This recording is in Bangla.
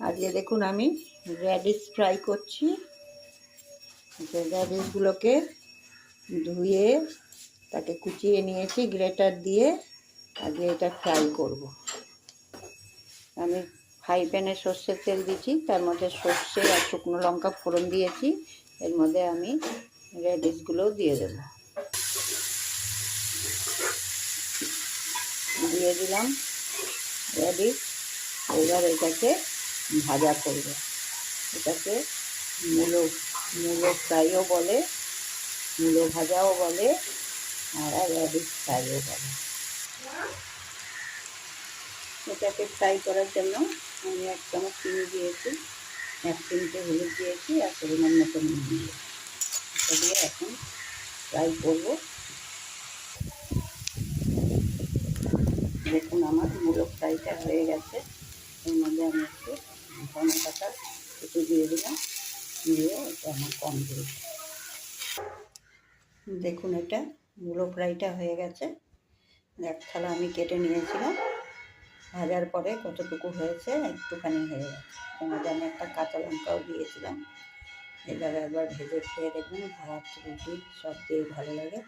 আজকে দেখুন আমি র্যাডিশ ফ্রাই করছি। র্যাডিশগুলোকে ধুয়ে তাকে কুচিয়ে নিয়েছি গ্রেটার দিয়ে। আজকে এটা ফ্রাই করব। আমি ফ্রাই প্যানে সর্ষের তেল দিয়েছি, তার মধ্যে সর্ষে আর শুকনো লঙ্কা ফোড়ন দিয়েছি। এর মধ্যে আমি র্যাডিশগুলোও দিয়ে দেব। দিয়ে দিলাম র্যাডিশ। এবার এটাকে ভাজা করব। এটাকে মূলো ফ্রাইও বলে, মূলো ভাজাও বলে, আর র্যাডিশ ফ্রাইও বলে। এটাকে ফ্রাই করার জন্য আমি 1 চামচ চিনি দিয়েছি, 1 চিমটে হলুদ দিয়েছি, আর পরিমাণ মতো নুন দিয়েছি। এটা দিয়ে এখন ফ্রাই করব। দেখুন আমার মূলো ফ্রাইটা হয়ে গেছে। এর মধ্যে আমি একটু ধনে পাতা কুচি দিয়ে দিলাম, দিয়ে এটা আমার কমপ্লিট। দেখুন এটা মূলো ফ্রাইটা হয়ে গেছে। এক থালা আমি কেটে নিয়েছিলাম, ভাজার পরে কতটুকু হয়েছে, একটুখানি হয়ে গেছে। এর মধ্যে আমি একটা কাঁচা লঙ্কাও দিয়েছিলাম। এভাবে একবার ভেজে খেয়ে দেখবেন, ভাত রুটি সব দিয়ে ভালো লাগে।